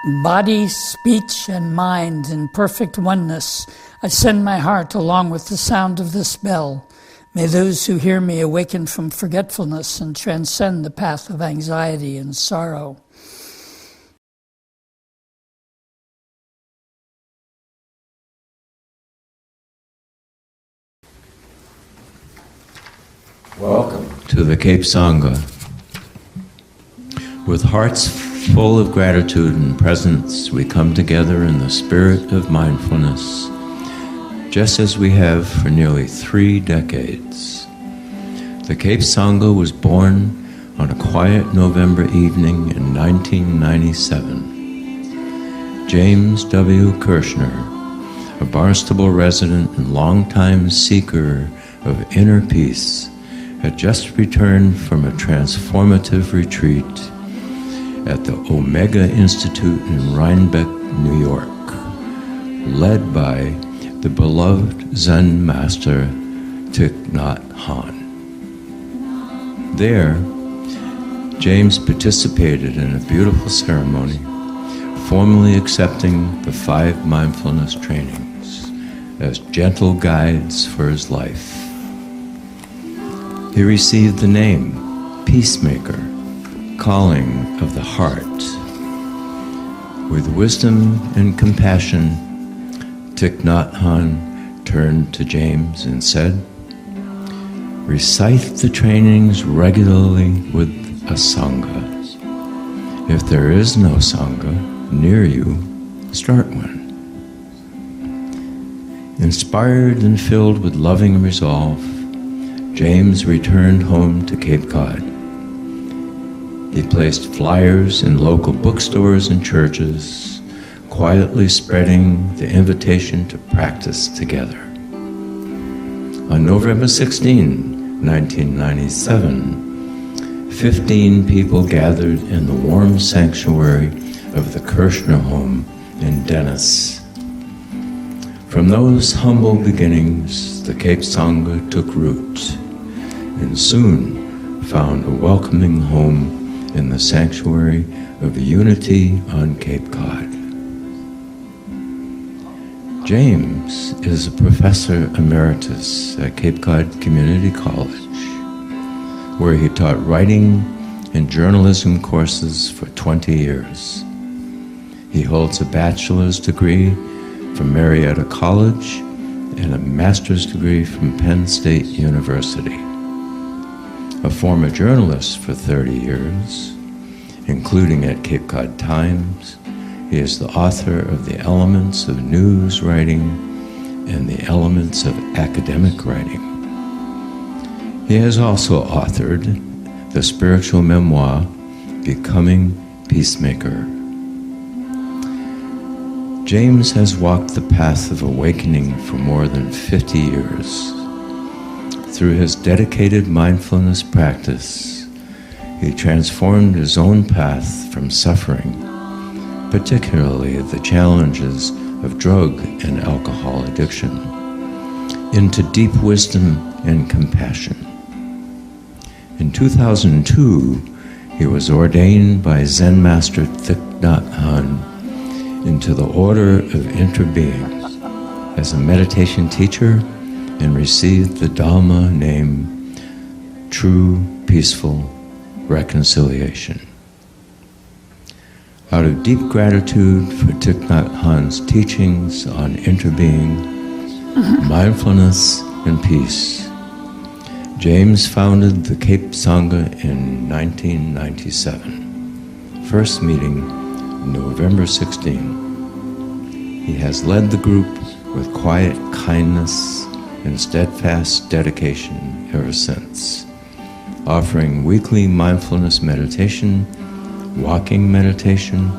Body, speech, and mind in perfect oneness, I send my heart along with the sound of this bell. May those who hear me awaken from forgetfulness and transcend the path of anxiety and sorrow. Welcome to the Cape Sangha. With hearts full of gratitude and presence, we come together in the spirit of mindfulness, just as we have for nearly 3 decades. The Cape Sangha was born on a quiet November evening in 1997. James W. Kershner, a Barnstable resident and longtime seeker of inner peace, had just returned from a transformative retreat at the Omega Institute in Rhinebeck, New York, led by the beloved Zen master Thich Nhat Hanh. There, James participated in a beautiful ceremony, formally accepting the 5 mindfulness trainings as gentle guides for his life. He received the name Peacemaker, calling of the heart. With wisdom and compassion, Thich Nhat Hanh turned to James and said, "Recite the trainings regularly with a Sangha. If there is no Sangha near you, start one." Inspired and filled with loving resolve, James returned home to Cape Cod. He placed flyers in local bookstores and churches, quietly spreading the invitation to practice together. On November 16, 1997, 15 people gathered in the warm sanctuary of the Kershner home in Dennis. From those humble beginnings, the Cape Sangha took root and soon found a welcoming home in the sanctuary of Unity on Cape Cod. James is a professor emeritus at Cape Cod Community College, where he taught writing and journalism courses for 20 years. He holds a bachelor's degree from Marietta College and a master's degree from Penn State University. A former journalist for 30 years, including at Cape Cod Times, he is the author of The Elements of News Writing and The Elements of Academic Writing. He has also authored the spiritual memoir, Becoming Peacemaker. James has walked the path of awakening for more than 50 years. Through his dedicated mindfulness practice, he transformed his own path from suffering, particularly the challenges of drug and alcohol addiction, into deep wisdom and compassion. In 2002, he was ordained by Zen master Thich Nhat Hanh into the Order of Interbeing as a meditation teacher and received the Dhamma name True Peaceful Reconciliation. Out of deep gratitude for Thich Nhat Hanh's teachings on interbeing, mindfulness, and peace, James founded the Cape Sangha in 1997, first meeting November 16. He has led the group with quiet kindness and steadfast dedication ever since, offering weekly mindfulness meditation, walking meditation,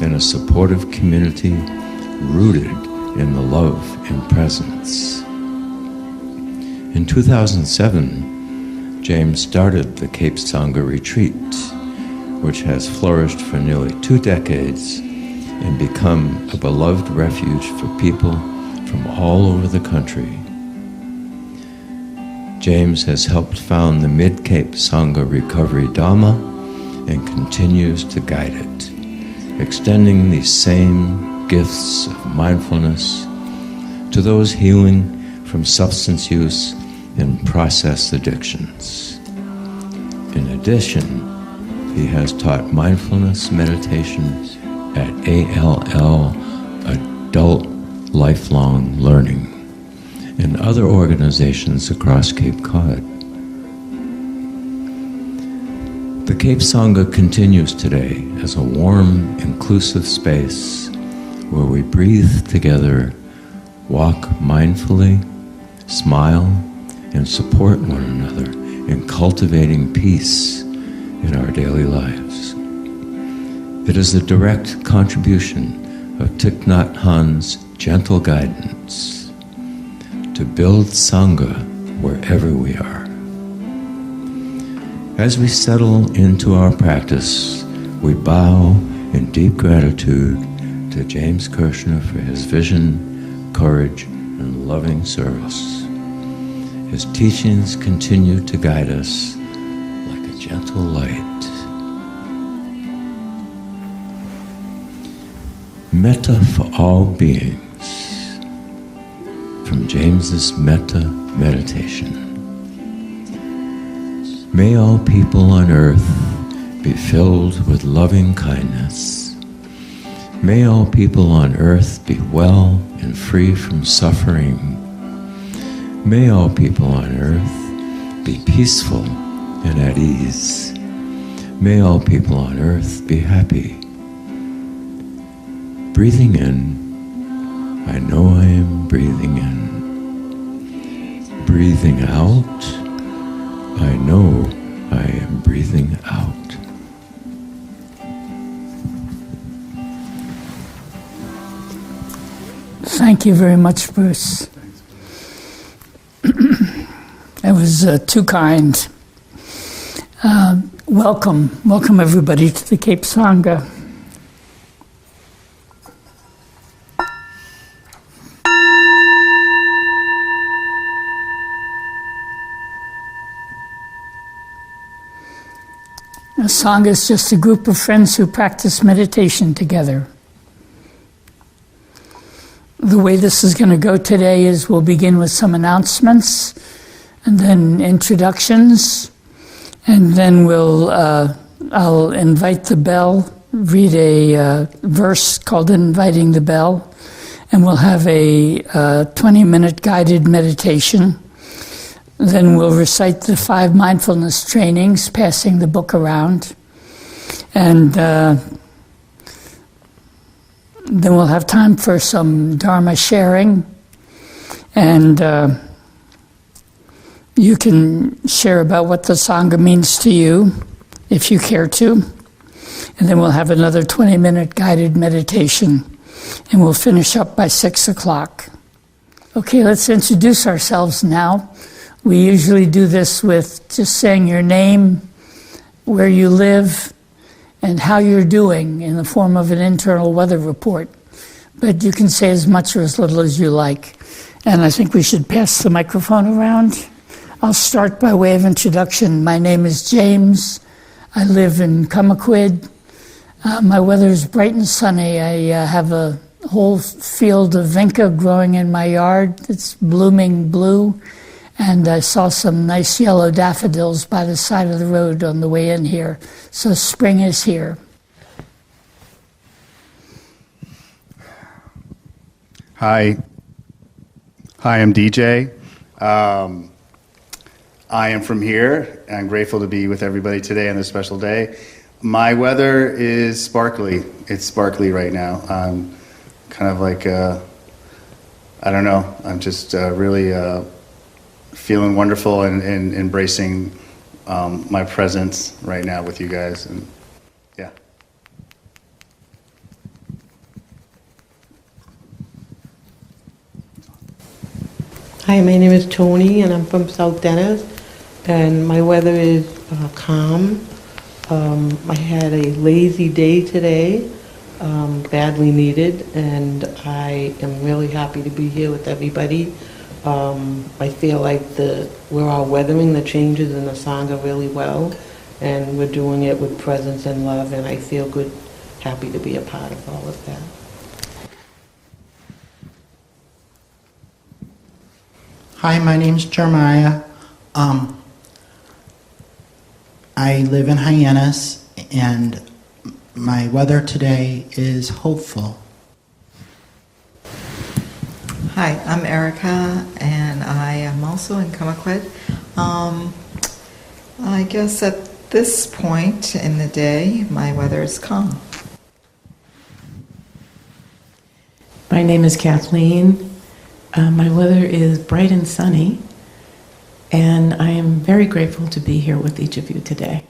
and a supportive community rooted in the love and presence. In 2007, James started the Cape Sangha Retreat, which has flourished for nearly 2 decades and become a beloved refuge for people from all over the country. James has helped found the Mid-Cape Sangha Recovery Dhamma and continues to guide it. extending these same gifts of mindfulness to those healing from substance use and process addictions. In addition, he has taught mindfulness meditation at ALL, Adult Lifelong Learning, and other organizations across Cape Cod. The Cape Sangha continues today as a warm, inclusive space where we breathe together, walk mindfully, smile, and support one another in cultivating peace in our daily lives. It is a direct contribution of Thich Nhat Hanh's gentle guidance to build Sangha wherever we are. As we settle into our practice, we bow in deep gratitude to James Kershner for his vision, courage, and loving service. His teachings continue to guide us like a gentle light. Metta for all beings, from James's Metta meditation. May all people on earth be filled with loving kindness. May all people on earth be well and free from suffering. May all people on earth be peaceful and at ease. May all people on earth be happy. Breathing in, I know I am breathing in. Breathing out, I know I am breathing out. Thank you very much, Bruce. That was too kind. Welcome everybody to the Cape Sangha. A Sangha is just a group of friends who practice meditation together. The way this is going to go today is we'll begin with some announcements, and then introductions, and then I'll invite the bell, read a verse called Inviting the Bell, and we'll have a 20-minute guided meditation. Then we'll recite the 5 mindfulness trainings, passing the book around. And then we'll have time for some Dharma sharing. And you can share about what the Sangha means to you, if you care to. And then we'll have another 20-minute guided meditation. And we'll finish up by 6 o'clock. Okay, let's introduce ourselves now. We usually do this with just saying your name, where you live, and how you're doing in the form of an internal weather report. But you can say as much or as little as you like. And I think we should pass the microphone around. I'll start by way of introduction. My name is James. I live in Camaquid. My weather is bright and sunny. I have a whole field of vinca growing in my yard. It's blooming blue. And I saw some nice yellow daffodils by the side of the road on the way in here. So spring is here. Hi, I'm DJ. I am from here. I'm grateful to be with everybody today on this special day. My weather is sparkly. It's sparkly right now. I'm kind of like, I don't know, I'm just really feeling wonderful and embracing my presence right now with you guys. And yeah. Hi, my name is Tony, and I'm from South Dennis, and my weather is calm. I had a lazy day today, badly needed, and I am really happy to be here with everybody. I feel like we're all weathering the changes in the Sangha really well, and we're doing it with presence and love, and I feel good happy to be a part of all of that. Hi, my name's Jeremiah. I live in Hyannis, and my weather today is hopeful. Hi, I'm Erica, and I am also in Comaquid. I guess at this point in the day, my weather is calm. My name is Kathleen. My weather is bright and sunny, and I am very grateful to be here with each of you today.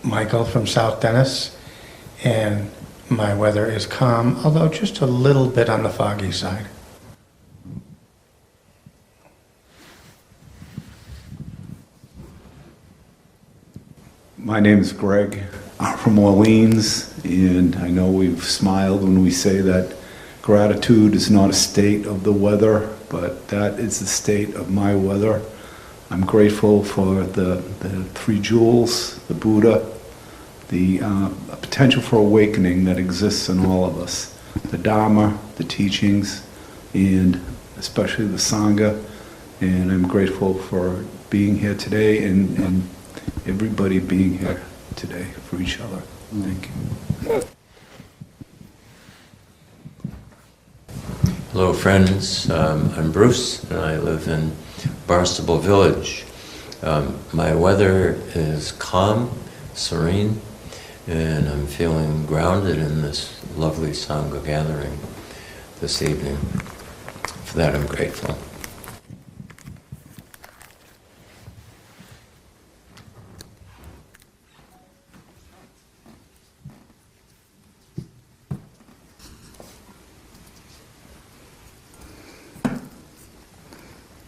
Michael from South Dennis, and my weather is calm, although just a little bit on the foggy side. My name is Greg. I'm from Orleans, and I know we've smiled when we say that gratitude is not a state of the weather, but that is the state of my weather. I'm grateful for the three jewels, the Buddha, the potential for awakening that exists in all of us, the Dharma, the teachings, and especially the Sangha. And I'm grateful for being here today and everybody being here today for each other. Thank you. Hello, friends. I'm Bruce, and I live in Barnstable Village. My weather is calm, serene, and I'm feeling grounded in this lovely Sangha gathering this evening. For that, I'm grateful.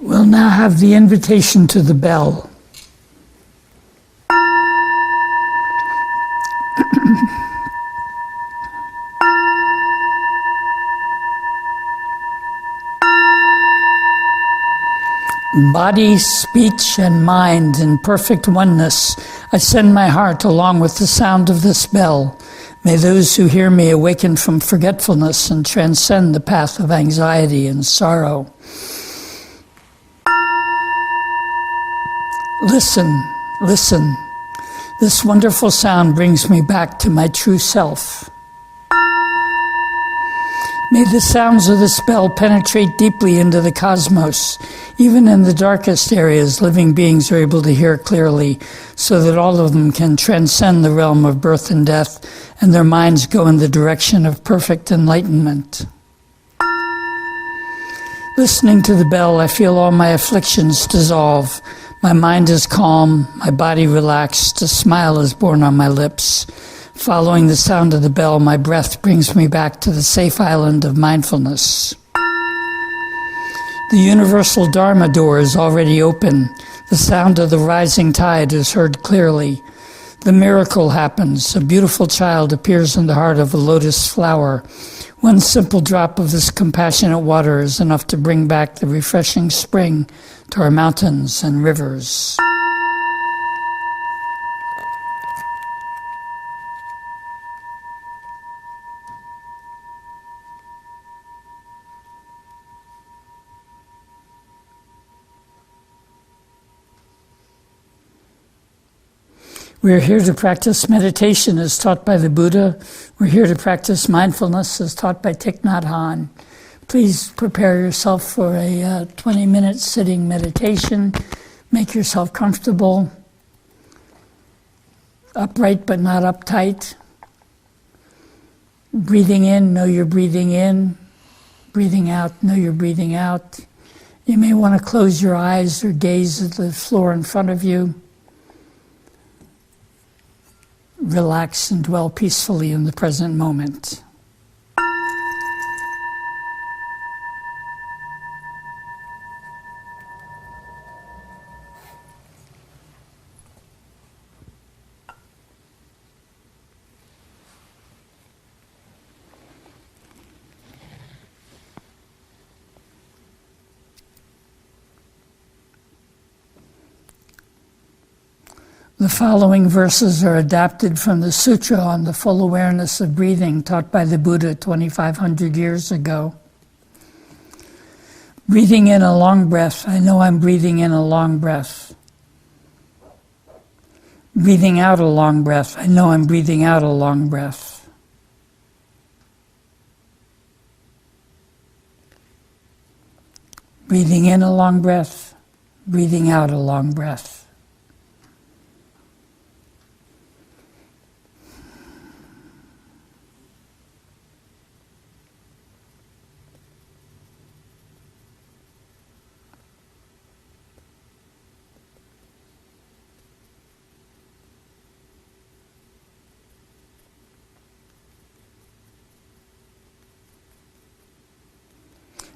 We'll now have the invitation to the bell. Body, speech, and mind in perfect oneness, I send my heart along with the sound of this bell. May those who hear me awaken from forgetfulness and transcend the path of anxiety and sorrow. Listen, listen. This wonderful sound brings me back to my true self. May the sounds of this bell penetrate deeply into the cosmos. Even in the darkest areas, living beings are able to hear clearly, so that all of them can transcend the realm of birth and death, and their minds go in the direction of perfect enlightenment. Listening to the bell, I feel all my afflictions dissolve. My mind is calm, my body relaxed, a smile is born on my lips. Following the sound of the bell, my breath brings me back to the safe island of mindfulness. The universal Dharma door is already open. The sound of the rising tide is heard clearly. The miracle happens. A beautiful child appears in the heart of a lotus flower. One simple drop of this compassionate water is enough to bring back the refreshing spring to our mountains and rivers. We're here to practice meditation as taught by the Buddha. We're here to practice mindfulness as taught by Thich Nhat Hanh. Please prepare yourself for a 20-minute sitting meditation. Make yourself comfortable, upright but not uptight. Breathing in, know you're breathing in. Breathing out, know you're breathing out. You may want to close your eyes or gaze at the floor in front of you. Relax and dwell peacefully in the present moment. The following verses are adapted from the Sutra on the Full Awareness of Breathing taught by the Buddha 2,500 years ago. Breathing in a long breath, I know I'm breathing in a long breath. Breathing out a long breath, I know I'm breathing out a long breath. Breathing in a long breath, breathing out a long breath.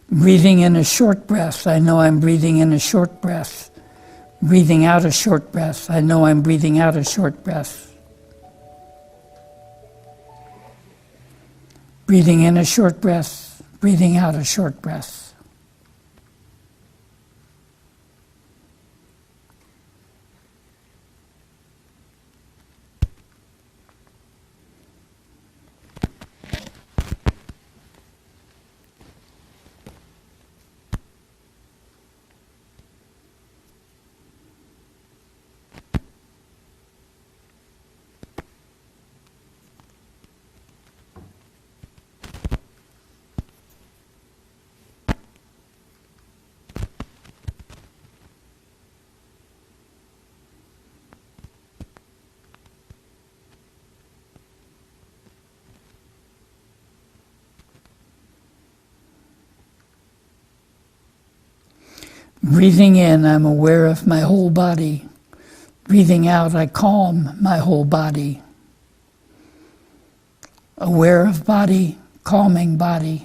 Breathing in a short breath, I know I'm breathing in a short breath. Breathing out a short breath, I know I'm breathing out a short breath. Breathing in a short breath, breathing out a short breath. Breathing in, I'm aware of my whole body. Breathing out, I calm my whole body. Aware of body, calming body.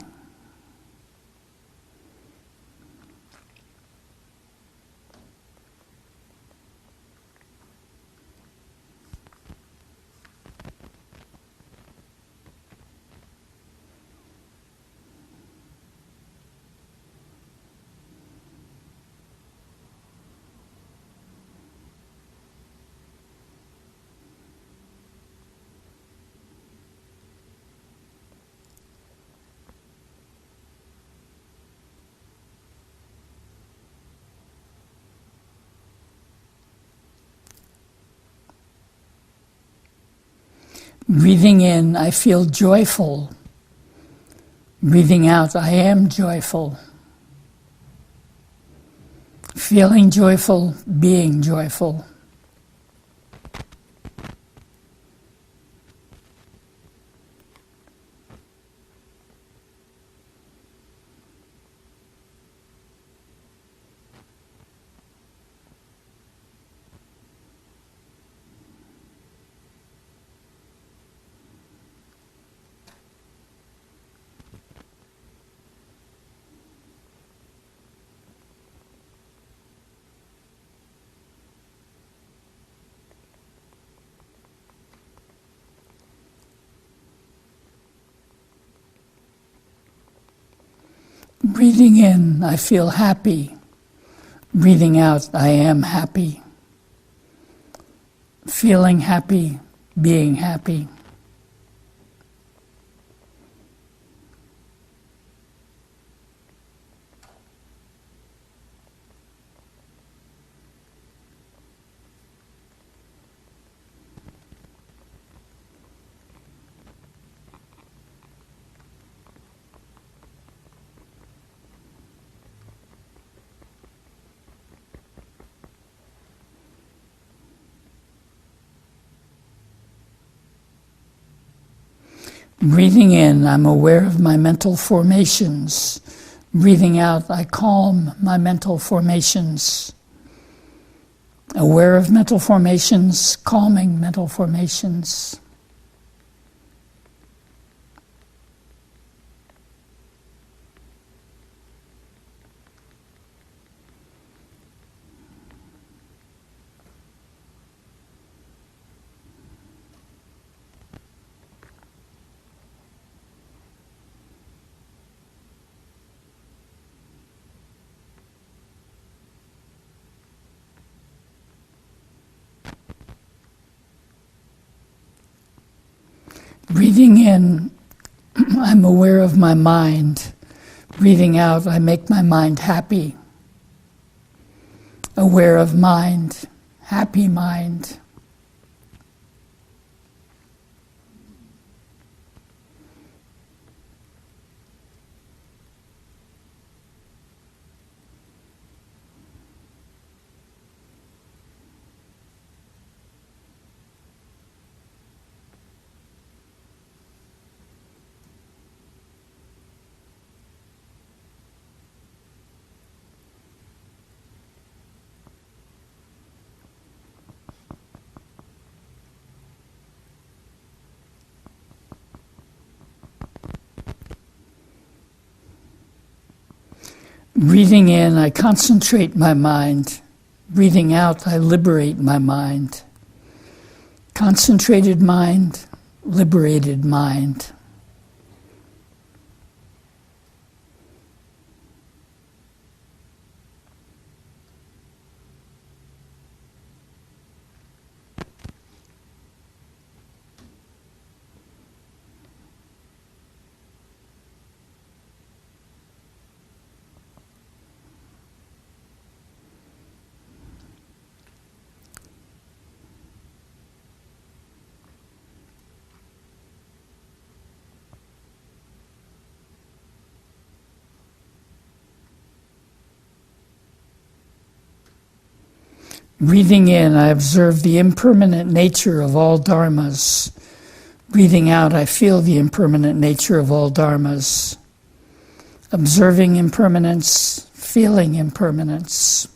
Breathing in, I feel joyful. Breathing out, I am joyful. Feeling joyful, being joyful. Breathing in, I feel happy. Breathing out, I am happy. Feeling happy, being happy. Breathing in, I'm aware of my mental formations. Breathing out, I calm my mental formations. Aware of mental formations, calming mental formations. Breathing in, I'm aware of my mind. Breathing out, I make my mind happy. Aware of mind, happy mind. Breathing in, I concentrate my mind. Breathing out, I liberate my mind. Concentrated mind, liberated mind. Breathing in, I observe the impermanent nature of all dharmas. Breathing out, I feel the impermanent nature of all dharmas. Observing impermanence, feeling impermanence.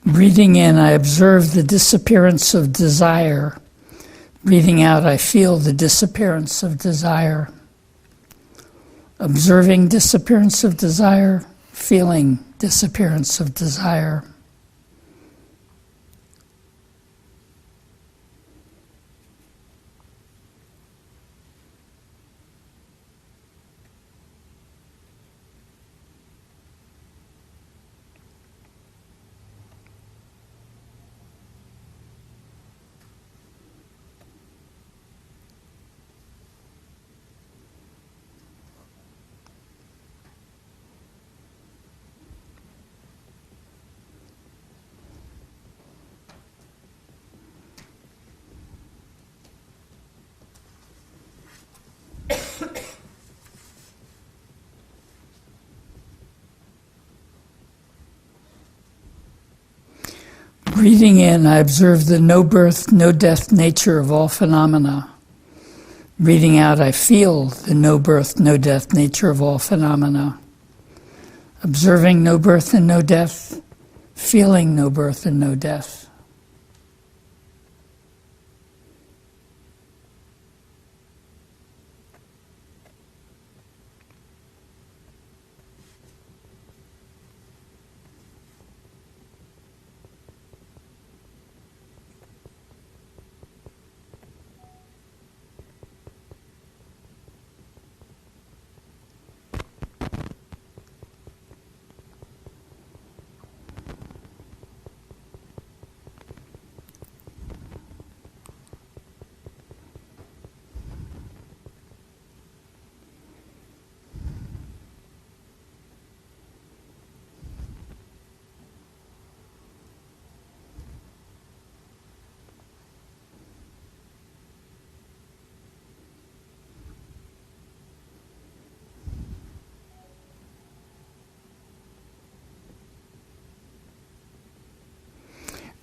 Breathing in, I observe the disappearance of desire. Breathing out, I feel the disappearance of desire. Observing disappearance of desire, feeling disappearance of desire. Breathing in, I observe the no birth, no death nature of all phenomena. Breathing out, I feel the no birth, no death nature of all phenomena. Observing no birth and no death, feeling no birth and no death.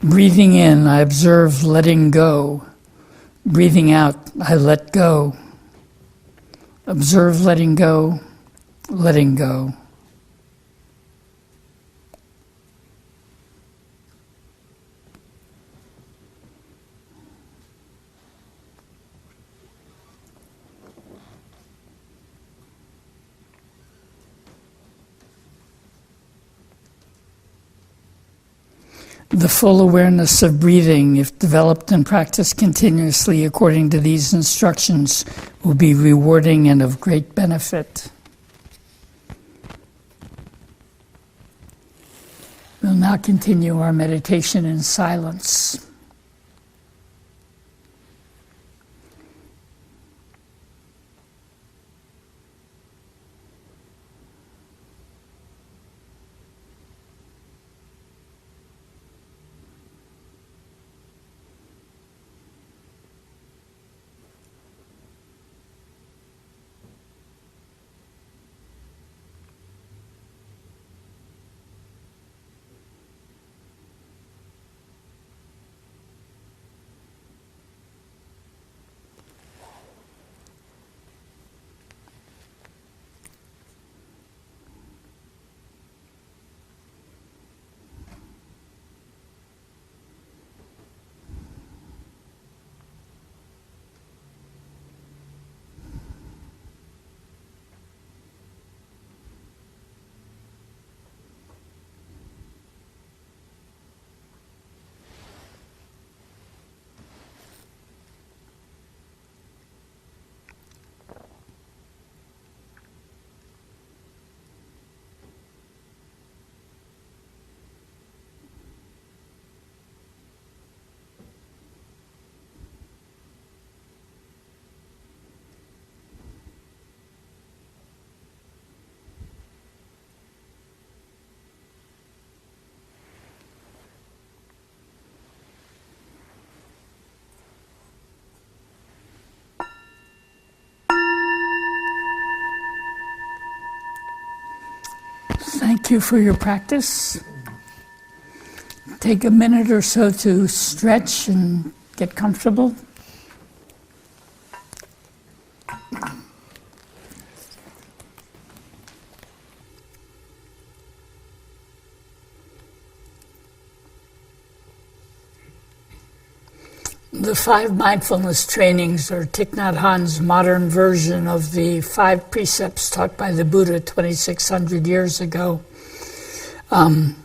Breathing in, I observe letting go. Breathing out, I let go. Observe letting go, letting go. The full awareness of breathing, if developed and practiced continuously according to these instructions, will be rewarding and of great benefit. We'll now continue our meditation in silence. Thank you for your practice. Take a minute or so to stretch and get comfortable. The 5 mindfulness trainings are Thich Nhat Hanh's modern version of the 5 precepts taught by the Buddha 2,600 years ago. The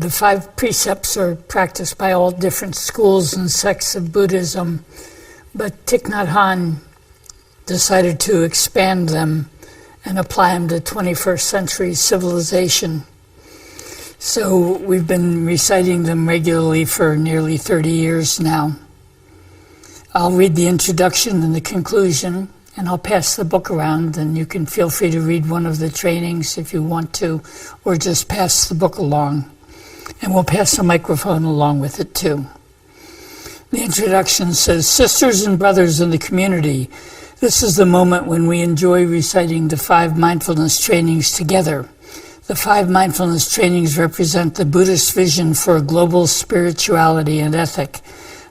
5 precepts are practiced by all different schools and sects of Buddhism, but Thich Nhat Hanh decided to expand them and apply them to 21st century civilization. So we've been reciting them regularly for nearly 30 years now. I'll read the introduction and the conclusion, and I'll pass the book around, and you can feel free to read one of the trainings if you want to, or just pass the book along. And we'll pass the microphone along with it too. The introduction says, "Sisters and brothers in the community, this is the moment when we enjoy reciting the 5 mindfulness trainings together. The 5 mindfulness trainings represent the Buddhist vision for global spirituality and ethic.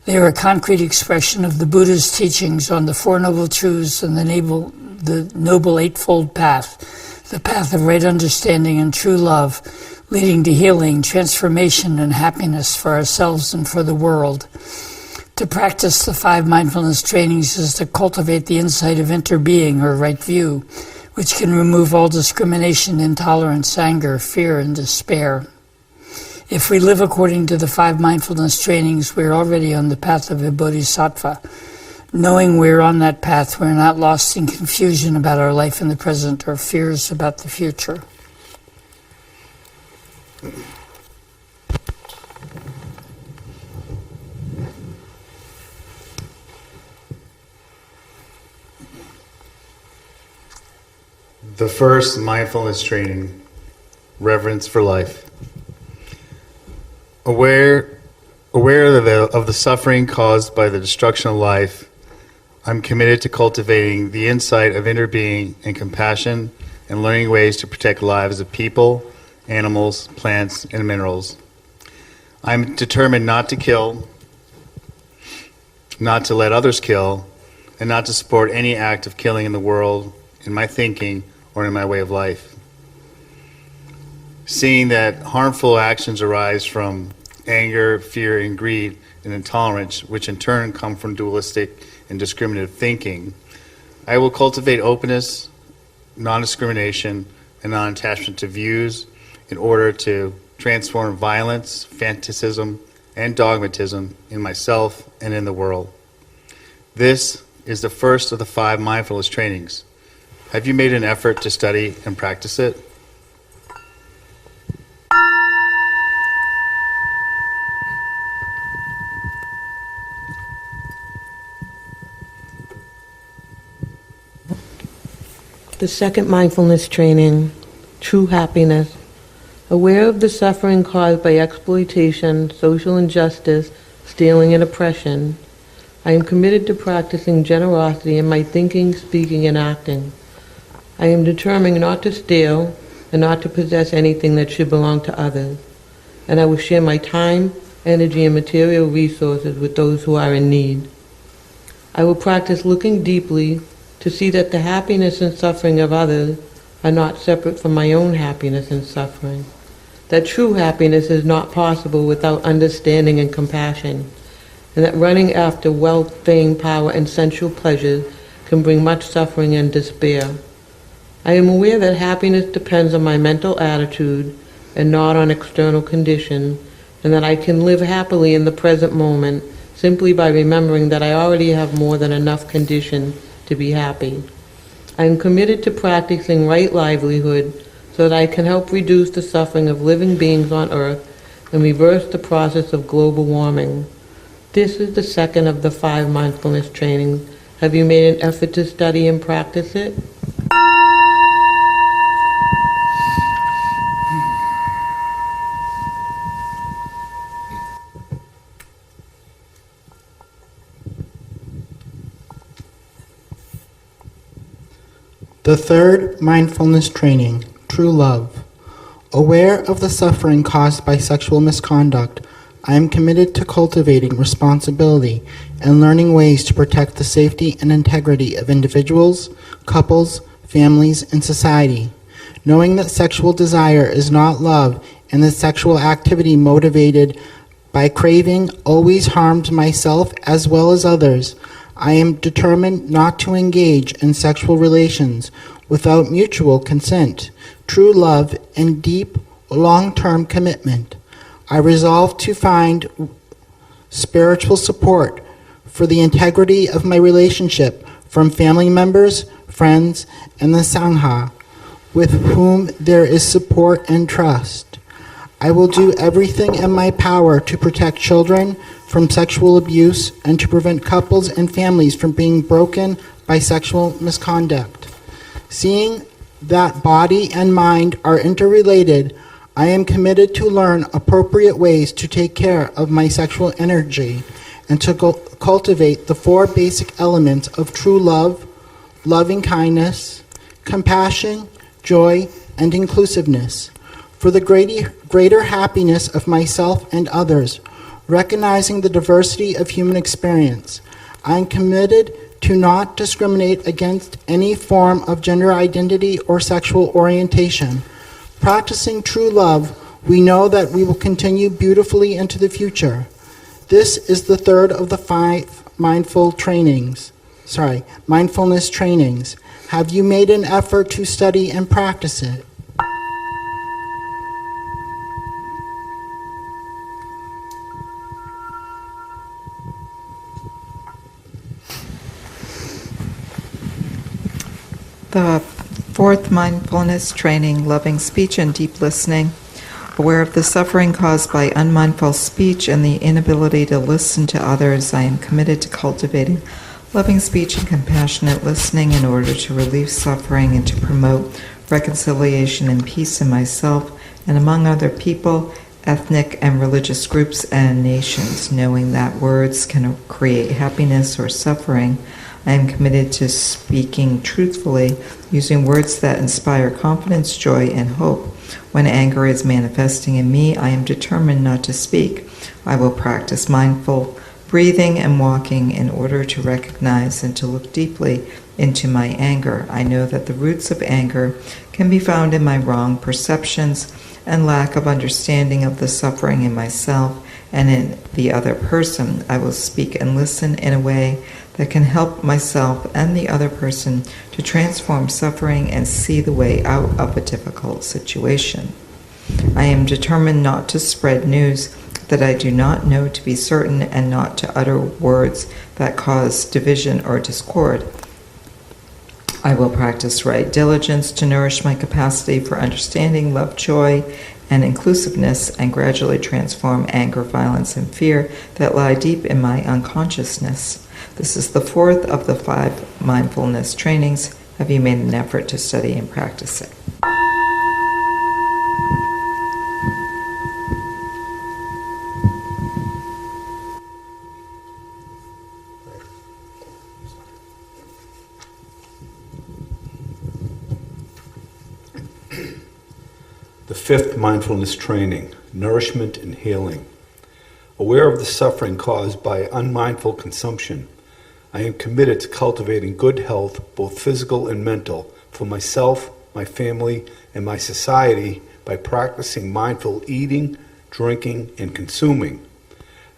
They are a concrete expression of the Buddha's teachings on the 4 Noble Truths and the Noble Eightfold Path, the path of right understanding and true love, leading to healing, transformation, and happiness for ourselves and for the world. To practice the 5 mindfulness trainings is to cultivate the insight of interbeing or right view, which can remove all discrimination, intolerance, anger, fear, and despair. If we live according to the 5 mindfulness trainings, we're already on the path of a bodhisattva. Knowing we're on that path, we're not lost in confusion about our life in the present or fears about the future." The first mindfulness training, reverence for life. Aware of the suffering caused by the destruction of life, I'm committed to cultivating the insight of inner being and compassion and learning ways to protect lives of people, animals, plants, and minerals. I'm determined not to kill, not to let others kill, and not to support any act of killing in the world, in my thinking, or in my way of life. Seeing that harmful actions arise from anger, fear, and greed, and intolerance, which in turn come from dualistic and discriminative thinking, I will cultivate openness, non-discrimination, and non-attachment to views in order to transform violence, fanaticism, and dogmatism in myself and in the world. This is the first of the 5 mindfulness trainings. Have you made an effort to study and practice it? The second mindfulness training, true happiness. Aware of the suffering caused by exploitation, social injustice, stealing, and oppression, I am committed to practicing generosity in my thinking, speaking, and acting. I am determined not to steal and not to possess anything that should belong to others, and I will share my time, energy, and material resources with those who are in need. I will practice looking deeply to see that the happiness and suffering of others are not separate from my own happiness and suffering, that true happiness is not possible without understanding and compassion, and that running after wealth, fame, power, and sensual pleasures can bring much suffering and despair. I am aware that happiness depends on my mental attitude and not on external conditions, and that I can live happily in the present moment simply by remembering that I already have more than enough conditions to be happy. I am committed to practicing right livelihood so that I can help reduce the suffering of living beings on Earth and reverse the process of global warming. This is the second of the 5 mindfulness trainings. Have you made an effort to study and practice it? The third mindfulness training, true love. Aware of the suffering caused by sexual misconduct, I am committed to cultivating responsibility and learning ways to protect the safety and integrity of individuals, couples, families, and society. Knowing that sexual desire is not love and that sexual activity motivated by craving always harms myself as well as others, I am determined not to engage in sexual relations without mutual consent, true love, and deep, long-term commitment. I resolve to find spiritual support for the integrity of my relationship from family members, friends, and the Sangha, with whom there is support and trust. I will do everything in my power to protect children from sexual abuse and to prevent couples and families from being broken by sexual misconduct. Seeing that body and mind are interrelated, I am committed to learn appropriate ways to take care of my sexual energy and to cultivate the 4 basic elements of true love, loving kindness, compassion, joy, and inclusiveness. For the greater happiness of myself and others, recognizing the diversity of human experience, I am committed to not discriminate against any form of gender identity or sexual orientation. Practicing true love, we know that we will continue beautifully into the future. This is the third of the 5 mindfulness trainings. Have you made an effort to study and practice it? The 4th mindfulness training, loving speech and deep listening. Aware of the suffering caused by unmindful speech and the inability to listen to others, I am committed to cultivating loving speech and compassionate listening in order to relieve suffering and to promote reconciliation and peace in myself and among other people, ethnic and religious groups and nations. Knowing that words can create happiness or suffering, I am committed to speaking truthfully, using words that inspire confidence, joy, and hope. When anger is manifesting in me, I am determined not to speak. I will practice mindful breathing and walking in order to recognize and to look deeply into my anger. I know that the roots of anger can be found in my wrong perceptions and lack of understanding of the suffering in myself and in the other person. I will speak and listen in a way that can help myself and the other person to transform suffering and see the way out of a difficult situation. I am determined not to spread news that I do not know to be certain and not to utter words that cause division or discord. I will practice right diligence to nourish my capacity for understanding, love, joy, and inclusiveness, and gradually transform anger, violence, and fear that lie deep in my unconsciousness. This is the fourth of the 5 mindfulness trainings. Have you made an effort to study and practice it? The 5th mindfulness training, nourishment and healing. Aware of the suffering caused by unmindful consumption, I am committed to cultivating good health, both physical and mental, for myself, my family, and my society by practicing mindful eating, drinking, and consuming.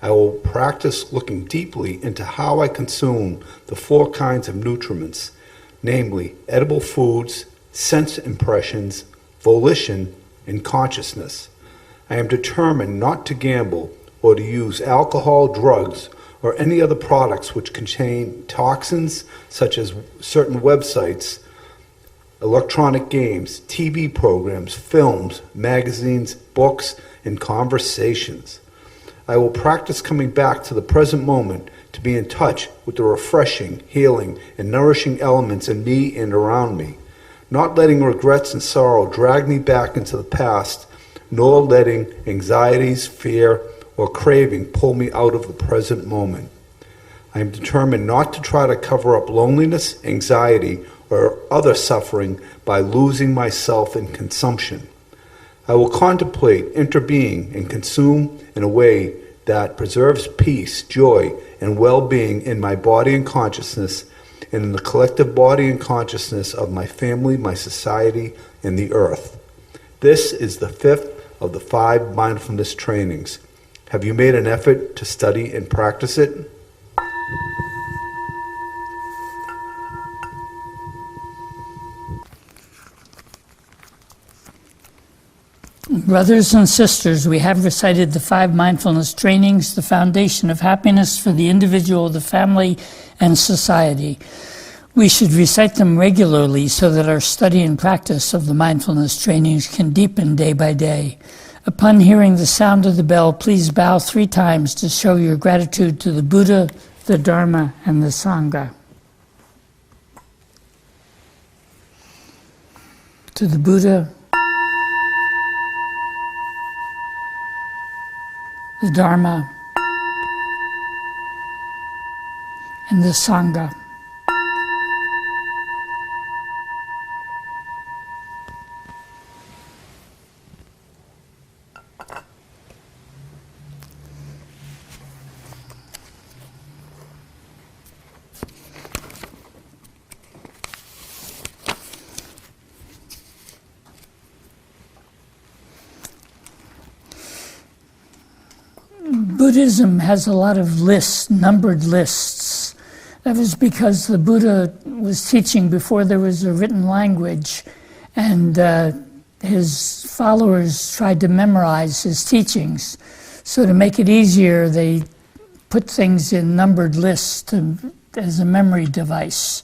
I will practice looking deeply into how I consume the 4 kinds of nutriments, namely edible foods, sense impressions, volition, and consciousness. I am determined not to gamble or to use alcohol, drugs, or any other products which contain toxins such as certain websites, electronic games, TV programs, films, magazines, books, and conversations. I will practice coming back to the present moment to be in touch with the refreshing, healing, and nourishing elements in me and around me, not letting regrets and sorrow drag me back into the past, nor letting anxieties, fear, or craving pull me out of the present moment. I am determined not to try to cover up loneliness, anxiety, or other suffering by losing myself in consumption. I will contemplate interbeing and consume in a way that preserves peace, joy, and well-being in my body and consciousness, and in the collective body and consciousness of my family, my society, and the earth. This is the 5th of the 5 mindfulness trainings. Have you made an effort to study and practice it? Brothers and sisters, we have recited the 5 mindfulness trainings, the foundation of happiness for the individual, the family, and society. We should recite them regularly so that our study and practice of the mindfulness trainings can deepen day by day. Upon hearing the sound of the bell, please bow 3 times to show your gratitude to the Buddha, the Dharma, and the Sangha. To the Buddha, the Dharma, and the Sangha. Buddhism has a lot of lists, numbered lists. That was because the Buddha was teaching before there was a written language, and his followers tried to memorize his teachings. So to make it easier, they put things in numbered lists as a memory device.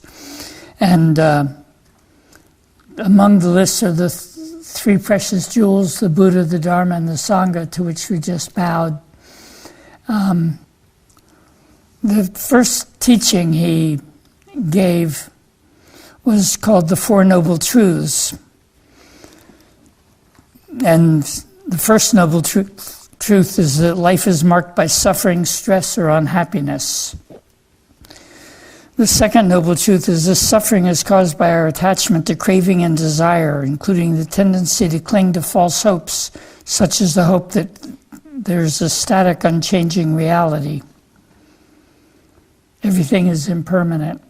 And among the lists are the 3 precious jewels, the Buddha, the Dharma, and the Sangha, to which we just bowed. The first teaching he gave was called the Four Noble Truths. And the first noble truth is that life is marked by suffering, stress, or unhappiness. The second noble truth is that suffering is caused by our attachment to craving and desire, including the tendency to cling to false hopes, such as the hope that there's a static, unchanging reality. Everything is impermanent.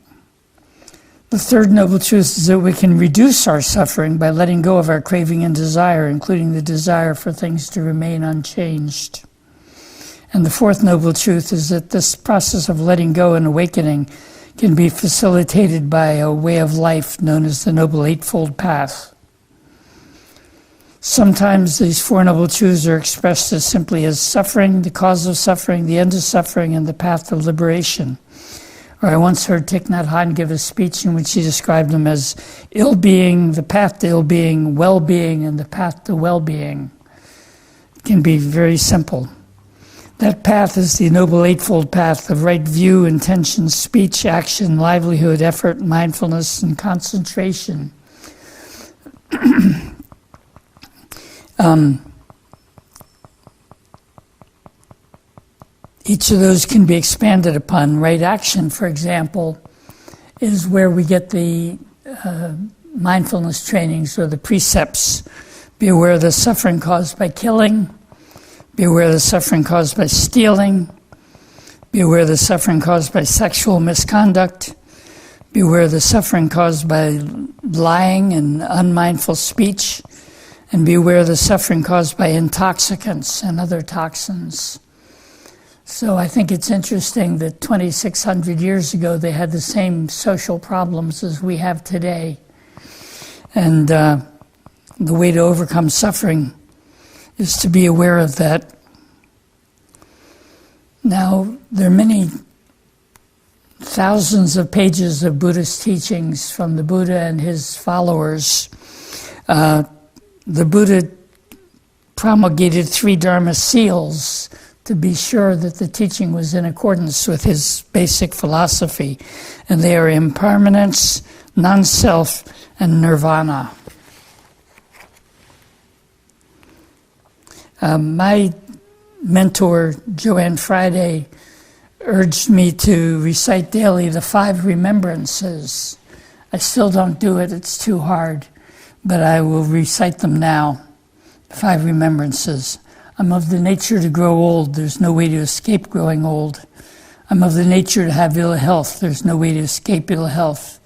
The third noble truth is that we can reduce our suffering by letting go of our craving and desire, including the desire for things to remain unchanged. And the fourth noble truth is that this process of letting go and awakening can be facilitated by a way of life known as the Noble Eightfold Path. Sometimes these four noble truths are expressed as simply as suffering, the cause of suffering, the end of suffering, and the path of liberation. Or I once heard Thich Nhat Hanh give a speech in which he described them as ill-being, the path to ill-being, well-being, and the path to well-being. It can be very simple. That path is the Noble Eightfold Path of right view, intention, speech, action, livelihood, effort, mindfulness, and concentration. Each of those can be expanded upon. Right action, for example, is where we get the mindfulness trainings or the precepts. Be aware of the suffering caused by killing. Be aware of the suffering caused by stealing. Be aware of the suffering caused by sexual misconduct. Be aware of the suffering caused by lying and unmindful speech. And be aware of the suffering caused by intoxicants and other toxins. So I think it's interesting that 2,600 years ago they had the same social problems as we have today. And the way to overcome suffering is to be aware of that. Now, there are many thousands of pages of Buddhist teachings from the Buddha and his followers. The Buddha promulgated 3 Dharma seals to be sure that the teaching was in accordance with his basic philosophy. And they are impermanence, non-self, and nirvana. My mentor, Joanne Friday, urged me to recite daily the 5 remembrances. I still don't do it, it's too hard, but I will recite them now. 5 remembrances. I'm of the nature to grow old, there's no way to escape growing old. I'm of the nature to have ill health, there's no way to escape ill health.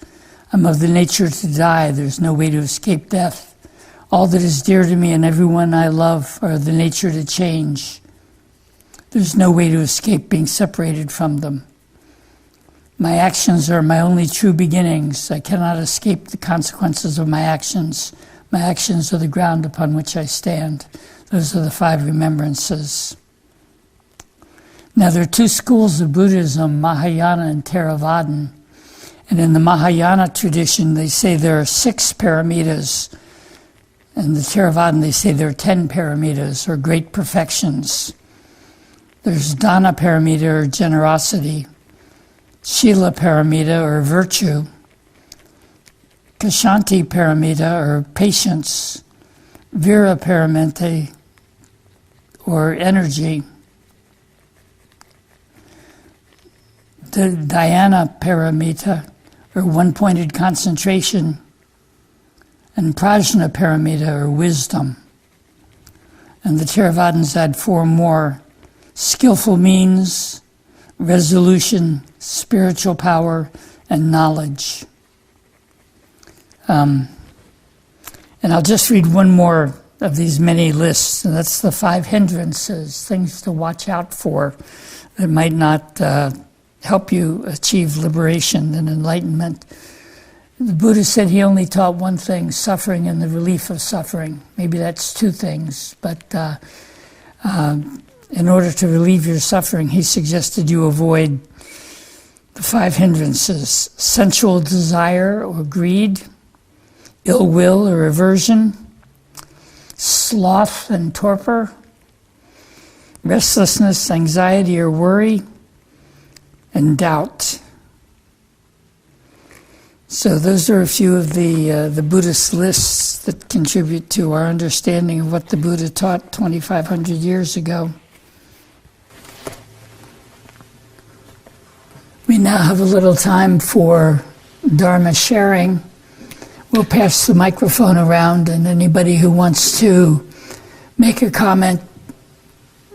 I'm of the nature to die, there's no way to escape death. All that is dear to me and everyone I love are of the nature to change. There's no way to escape being separated from them. My actions are my only true beginnings. I cannot escape the consequences of my actions. My actions are the ground upon which I stand. Those are the 5 remembrances. Now, there are 2 schools of Buddhism, Mahayana and Theravadan. And in the Mahayana tradition, they say there are 6 paramitas. In the Theravadan, they say there are 10 paramitas, or great perfections. There's Dana paramita, or generosity. Shila paramita, or virtue. Kashanti paramita, or patience. Vira paramita, or energy. The Dhyana paramita, or one-pointed concentration. And Prajna paramita, or wisdom. And the Theravadins add 4 more: skillful means, resolution, spiritual power, and knowledge. And I'll just read one more of these many lists, and that's the 5 hindrances, things to watch out for that might not help you achieve liberation and enlightenment. The Buddha said he only taught one thing: suffering and the relief of suffering. Maybe that's 2 things, but in order to relieve your suffering, he suggested you avoid the 5 hindrances: sensual desire or greed, ill will or aversion, sloth and torpor, restlessness, anxiety or worry, and doubt. So those are a few of the Buddhist lists that contribute to our understanding of what the Buddha taught 2,500 years ago. We now have a little time for Dharma sharing. We'll pass the microphone around, and anybody who wants to make a comment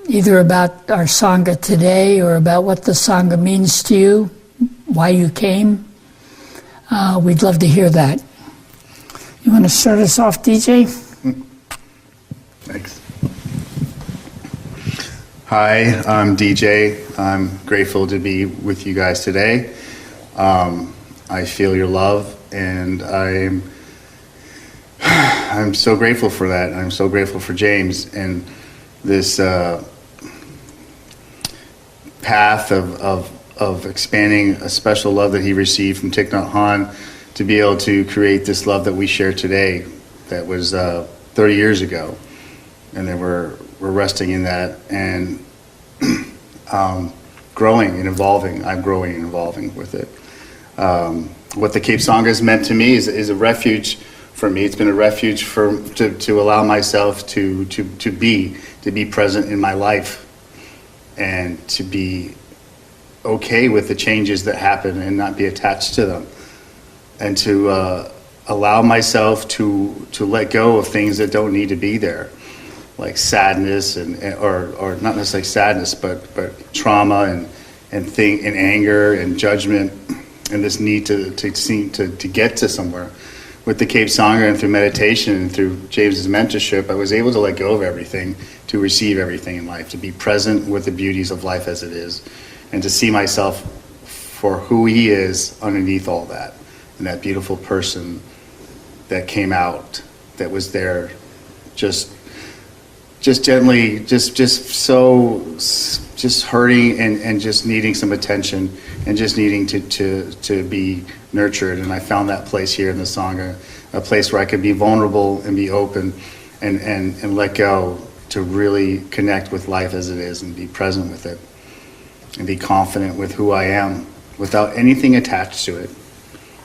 either about our Sangha today or about what the Sangha means to you, why you came, we'd love to hear that. You want to start us off, DJ? Thanks. Hi, I'm DJ. I'm grateful to be with you guys today. I feel your love, and I'm so grateful for that. I'm so grateful for James and this path of expanding a special love that he received from Thich Nhat Hanh to be able to create this love that we share today that was 30 years ago. And then we're resting in that and growing and evolving. I'm growing and evolving with it. What the Cape Sangha has meant to me is a refuge for me. It's been a refuge to allow myself to be present in my life and to be okay with the changes that happen and not be attached to them, and to allow myself to let go of things that don't need to be there, like sadness or not necessarily sadness, but trauma and anger and judgment, and this need to get to somewhere. With the Cape Sangha and through meditation and through James's mentorship, I was able to let go of everything, to receive everything in life, to be present with the beauties of life as it is, and to see myself for who he is underneath all that, and that beautiful person that came out, that was there, just gently, just hurting and just needing some attention and just needing to be nurtured. And I found that place here in the Sangha, a place where I could be vulnerable and be open and let go, to really connect with life as it is and be present with it and be confident with who I am without anything attached to it,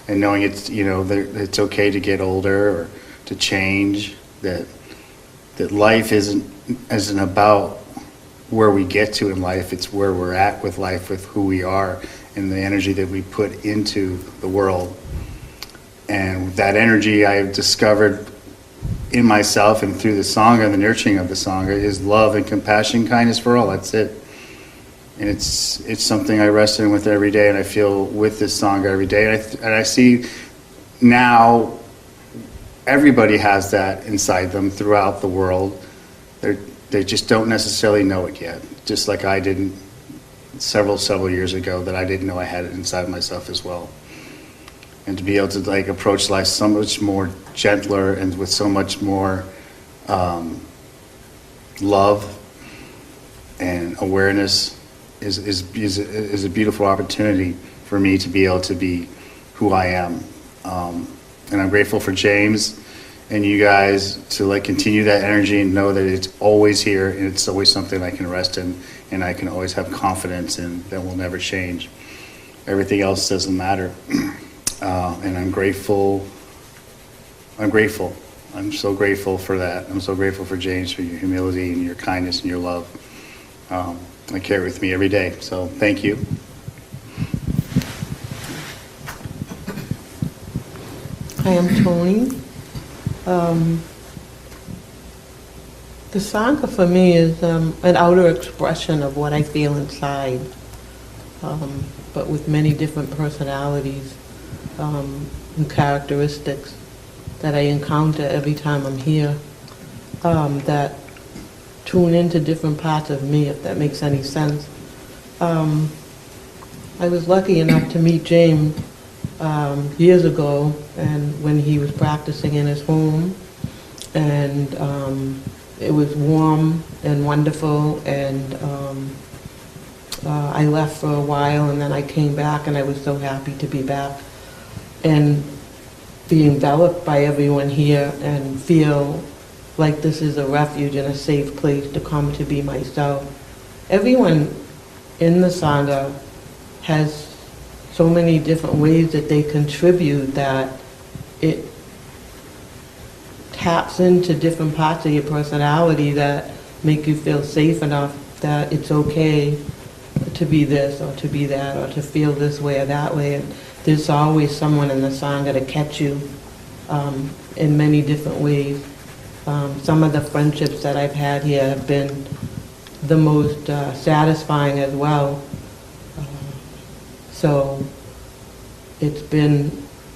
and knowing it's, that it's okay to get older or to change, that life isn't about where we get to in life, it's where we're at with life, with who we are and the energy that we put into the world. And that energy I've discovered in myself and through the Sangha and the nurturing of the Sangha is love and compassion, kindness for all. That's it. And it's something I rest in with every day, and I feel with this Sangha every day. And I see now everybody has that inside them throughout the world. They just don't necessarily know it yet, just like I didn't several years ago, that I didn't know I had it inside myself as well. And to be able to approach life so much more gentler and with so much more love and awareness is a beautiful opportunity for me to be able to be who I am. And I'm grateful for James and you guys to continue that energy and know that it's always here and it's always something I can rest in and I can always have confidence in that will never change. Everything else doesn't matter. And I'm grateful. I'm so grateful for that. I'm so grateful for James, for your humility and your kindness and your love. I carry it with me every day. So thank you. I am Tony. The Sangha for me is an outer expression of what I feel inside, but with many different personalities and characteristics that I encounter every time I'm here, that tune into different parts of me, if that makes any sense. I was lucky enough to meet James years ago, and when he was practicing in his home, and it was warm and wonderful, and I left for a while, and then I came back, and I was so happy to be back and be enveloped by everyone here and feel like this is a refuge and a safe place to come to be myself. Everyone in the Sangha has so many different ways that they contribute that it taps into different parts of your personality that make you feel safe enough that it's okay to be this or to be that or to feel this way or that way. And there's always someone in the Sangha to catch you in many different ways. Some of the friendships that I've had here have been the most satisfying as well. So it's been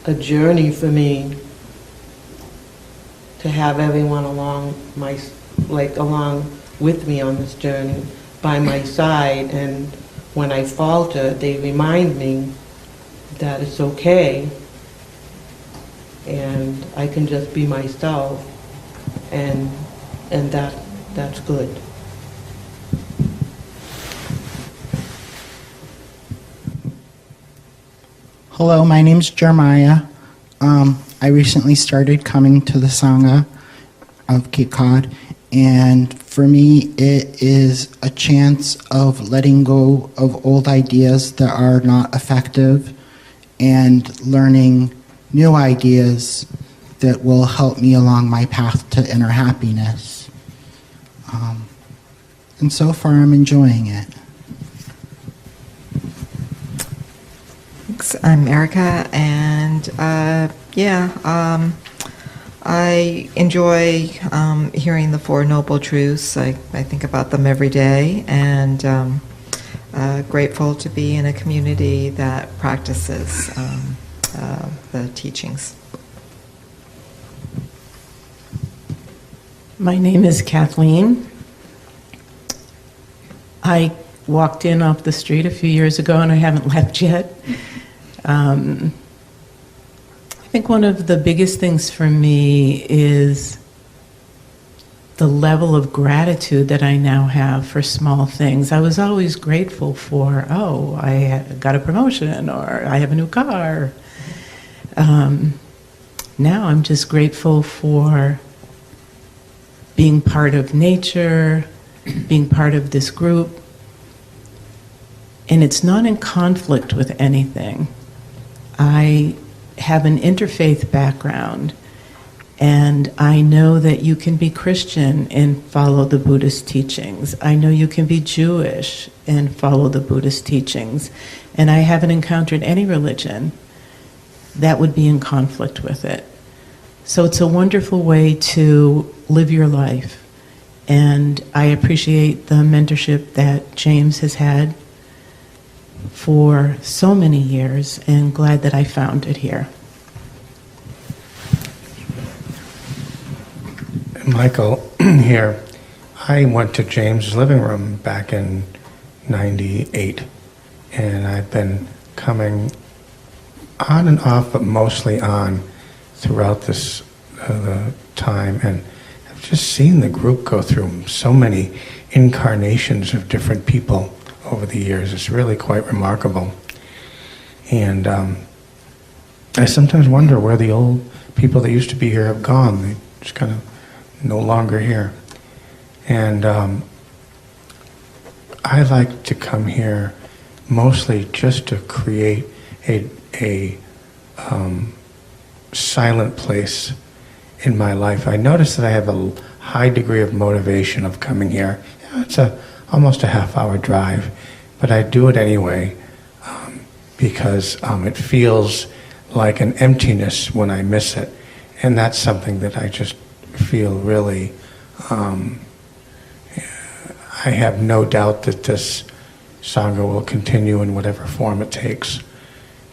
a journey for me to have everyone along with me on this journey, by my side, and when I falter, they remind me that it's okay, and I can just be myself, and that's good. Hello, my name's Jeremiah. I recently started coming to the Sangha of Cape Cod, and for me it is a chance of letting go of old ideas that are not effective and learning new ideas that will help me along my path to inner happiness. And so far I'm enjoying it. Thanks. I'm Erica, and I enjoy hearing the Four Noble Truths. I think about them every day, and grateful to be in a community that practices the teachings. My name is Kathleen. I walked in off the street a few years ago, and I haven't left yet. I think one of the biggest things for me is the level of gratitude that I now have for small things. I was always grateful for, I got a promotion, or I have a new car. Now I'm just grateful for being part of nature, being part of this group. And it's not in conflict with anything. I have an interfaith background, and I know that you can be Christian and follow the Buddhist teachings. I know you can be Jewish and follow the Buddhist teachings. And I haven't encountered any religion that would be in conflict with it. So it's a wonderful way to live your life. And I appreciate the mentorship that James has had for so many years, and glad that I found it here. Michael here. I went to James' living room back in '98, and I've been coming on and off, but mostly on throughout this time, and I've just seen the group go through so many incarnations of different people over the years. It's really quite remarkable. And I sometimes wonder where the old people that used to be here have gone. They just kind of no longer here. And I like to come here mostly just to create a silent place in my life. I notice that I have a high degree of motivation of coming here. It's almost a half-hour drive, but I do it anyway because it feels like an emptiness when I miss it, and that's something that I just feel really. I have no doubt that this Sangha will continue in whatever form it takes,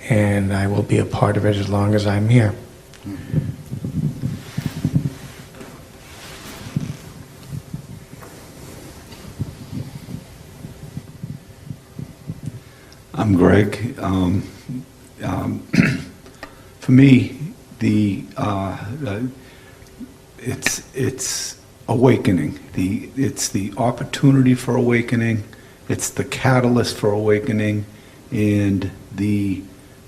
and I will be a part of it as long as I'm here. I'm Greg. For me, it's awakening. It's the opportunity for awakening. It's the catalyst for awakening, and the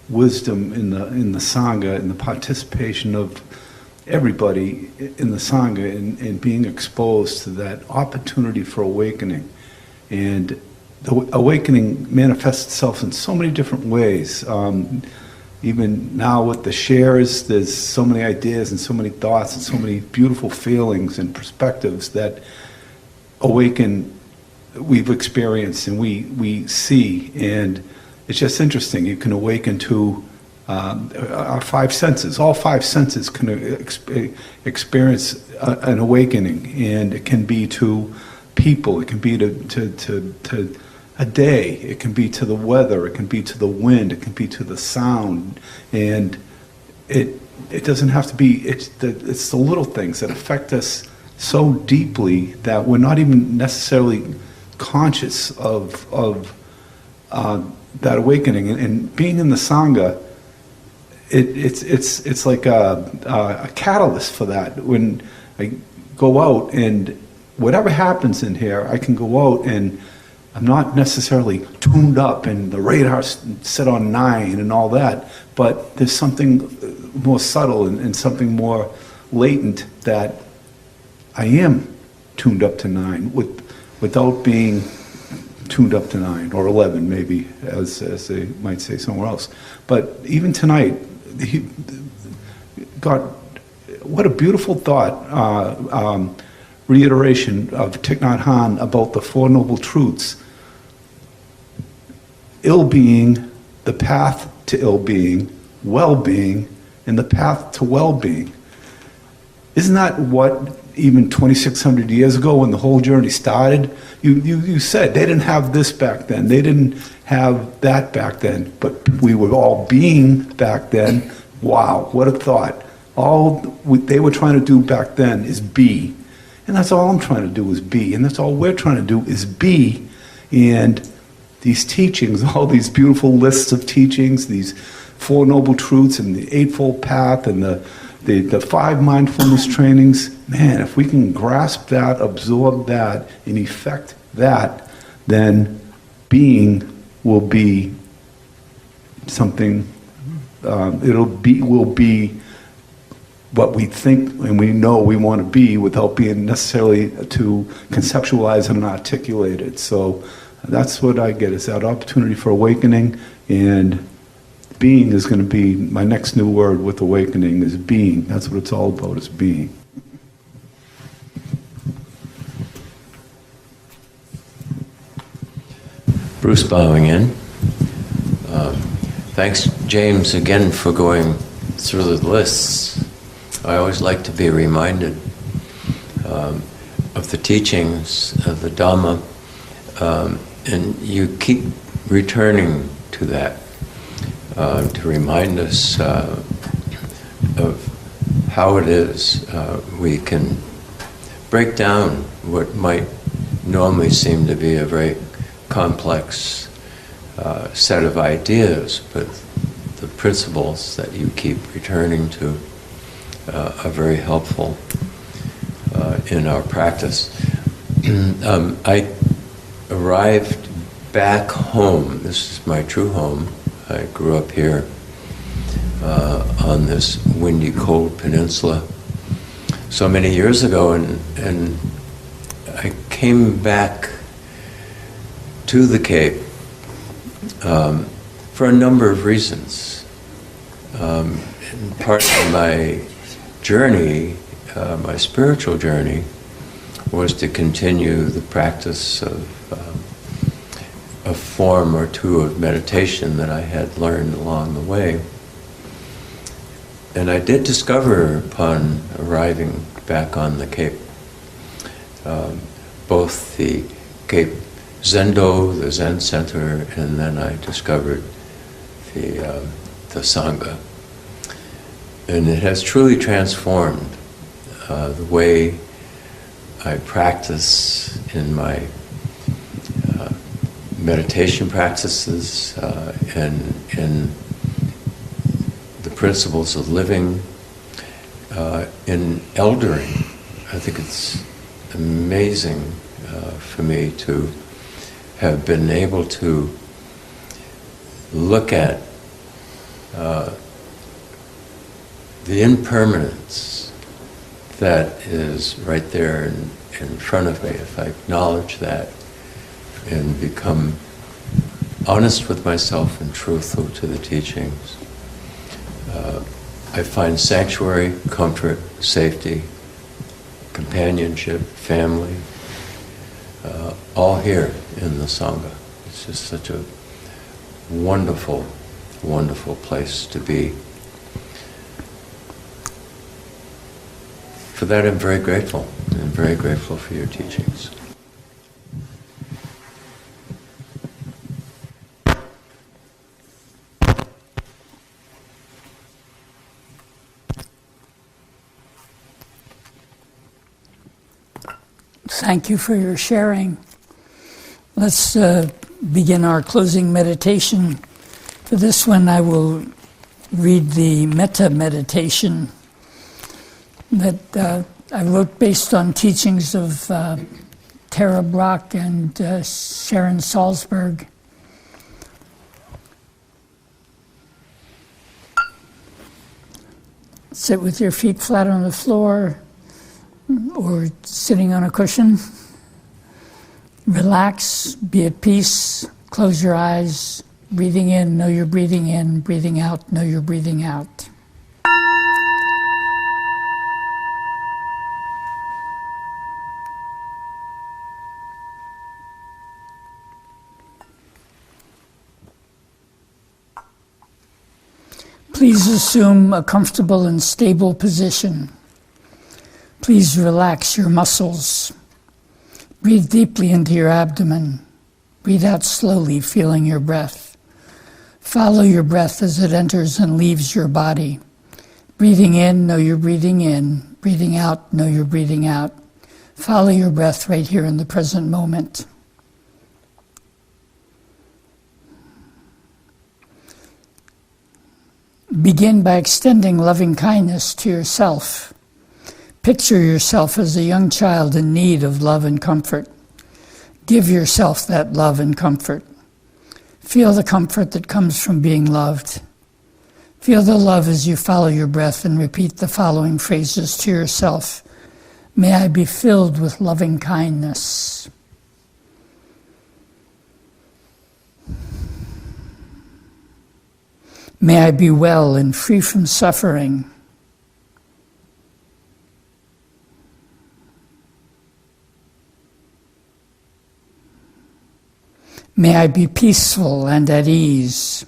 wisdom in the Sangha and the participation of everybody in the Sangha and being exposed to that opportunity for awakening. And the awakening manifests itself in so many different ways. Even now with the shares, there's so many ideas and so many thoughts and so many beautiful feelings and perspectives that awaken, we've experienced and we see. And it's just interesting. You can awaken to our five senses. All five senses can experience an awakening, and it can be to people. It can be to a day, it can be to the weather, it can be to the wind, it can be to the sound, and it doesn't have to be, it's the little things that affect us so deeply that we're not even necessarily conscious of that awakening. And being in the Sangha, it's like a catalyst for that. When I go out and whatever happens in here, I can go out and I'm not necessarily tuned up and the radar's set on 9 and all that, but there's something more subtle and something more latent that I am tuned up to 9 without being tuned up to 9 or 11 maybe, as they might say somewhere else. But even tonight, God, what a beautiful thought, reiteration of Thich Nhat Hanh about the Four Noble Truths. Ill-being, the path to ill-being, well-being, and the path to well-being. Isn't that what even 2,600 years ago when the whole journey started? You said they didn't have this back then, they didn't have that back then, but we were all being back then. Wow, what a thought. All they were trying to do back then is be. And that's all I'm trying to do is be. And that's all we're trying to do is be. And these teachings, all these beautiful lists of teachings, these Four Noble Truths and the Eightfold Path and the 5 mindfulness trainings, man, if we can grasp that, absorb that, and effect that, then being will be something, will be what we think and we know we want to be without being necessarily to conceptualize and articulate it. So that's what I get, is that opportunity for awakening, and being is going to be my next new word with awakening, is being. That's what it's all about, is being. Bruce bowing in. Thanks, James, again for going through the lists. I always like to be reminded of the teachings of the Dhamma, and you keep returning to that to remind us of how it is we can break down what might normally seem to be a very complex set of ideas, but the principles that you keep returning to are very helpful in our practice. I arrived back home. This is my true home. I grew up here on this windy, cold peninsula so many years ago, and I came back to the Cape for a number of reasons. And part of my journey, my spiritual journey, was to continue the practice of a form or two of meditation that I had learned along the way. And I did discover, upon arriving back on the Cape, both the Cape Zendo, the Zen Center, and then I discovered the Sangha. And it has truly transformed the way I practice in my meditation practices and in the principles of living, in eldering. I think it's amazing for me to have been able to look at the impermanence that is right there in front of me. If I acknowledge that and become honest with myself and truthful to the teachings, I find sanctuary, comfort, safety, companionship, family, all here in the Sangha. It's just such a wonderful, wonderful place to be. For that I'm very grateful. I'm very grateful for your teachings. Thank you for your sharing. Let's begin our closing meditation. For this one, I will read the metta meditation that I wrote based on teachings of Tara Brach and Sharon Salzberg. Sit with your feet flat on the floor or sitting on a cushion. Relax, be at peace, close your eyes. Breathing in, know you're breathing in. Breathing out, know you're breathing out. Please assume a comfortable and stable position. Please relax your muscles. Breathe deeply into your abdomen. Breathe out slowly, feeling your breath. Follow your breath as it enters and leaves your body. Breathing in, know you're breathing in. Breathing out, know you're breathing out. Follow your breath right here in the present moment. Begin by extending loving kindness to yourself. Picture yourself as a young child in need of love and comfort. Give yourself that love and comfort. Feel the comfort that comes from being loved. Feel the love as you follow your breath and repeat the following phrases to yourself. May I be filled with loving kindness. May I be well and free from suffering. May I be peaceful and at ease.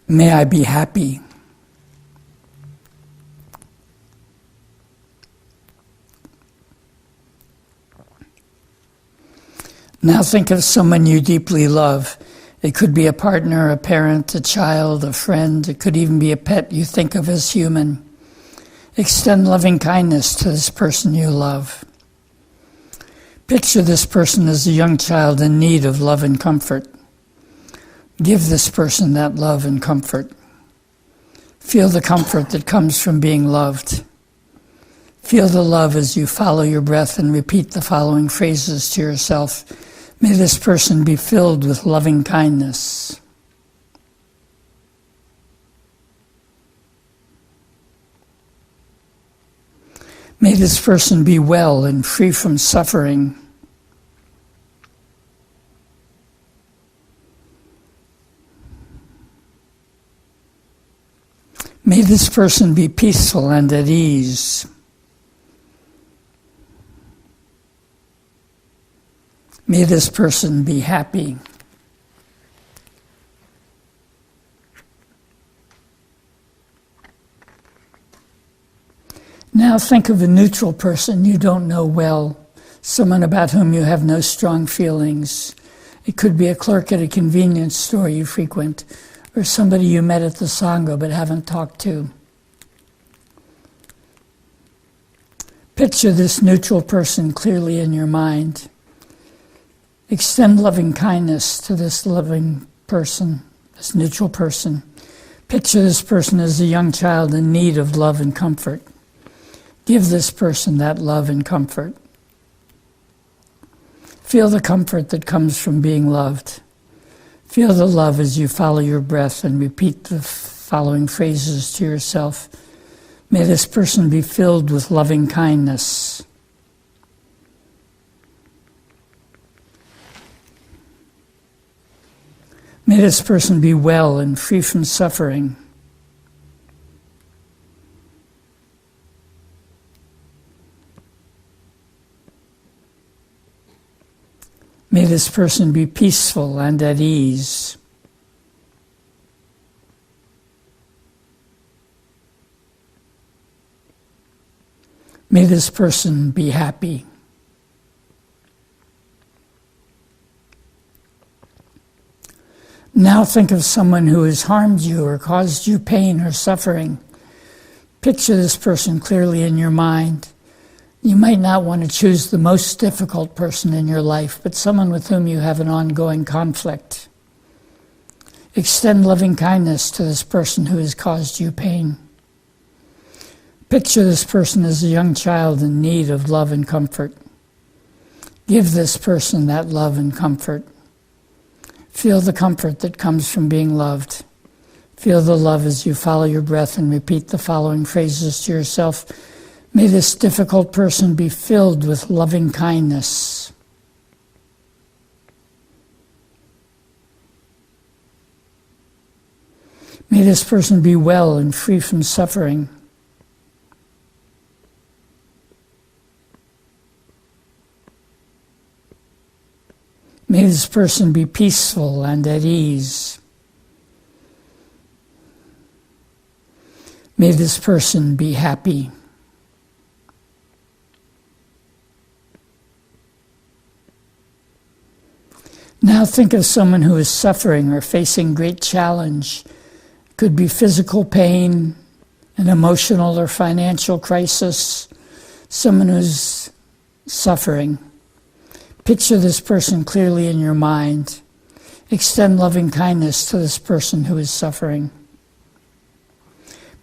May I be happy. Now think of someone you deeply love. It could be a partner, a parent, a child, a friend. It could even be a pet you think of as human. Extend loving kindness to this person you love. Picture this person as a young child in need of love and comfort. Give this person that love and comfort. Feel the comfort that comes from being loved. Feel the love as you follow your breath and repeat the following phrases to yourself. May this person be filled with loving kindness. May this person be well and free from suffering. May this person be peaceful and at ease. May this person be happy. Now think of a neutral person you don't know well, someone about whom you have no strong feelings. It could be a clerk at a convenience store you frequent, or somebody you met at the Sangha but haven't talked to. Picture this neutral person clearly in your mind. Extend loving kindness to this loving person, this neutral person. Picture this person as a young child in need of love and comfort. Give this person that love and comfort. Feel the comfort that comes from being loved. Feel the love as you follow your breath and repeat the following phrases to yourself. May this person be filled with loving kindness. May this person be well and free from suffering. May this person be peaceful and at ease. May this person be happy. Now think of someone who has harmed you or caused you pain or suffering. Picture this person clearly in your mind. You might not want to choose the most difficult person in your life, but someone with whom you have an ongoing conflict. Extend loving kindness to this person who has caused you pain. Picture this person as a young child in need of love and comfort. Give this person that love and comfort. Feel the comfort that comes from being loved. Feel the love as you follow your breath and repeat the following phrases to yourself. May this difficult person be filled with loving kindness. May this person be well and free from suffering. May this person be peaceful and at ease. May this person be happy. Now think of someone who is suffering or facing great challenge. Could be physical pain, an emotional or financial crisis, someone who's suffering. Picture this person clearly in your mind. Extend loving kindness to this person who is suffering.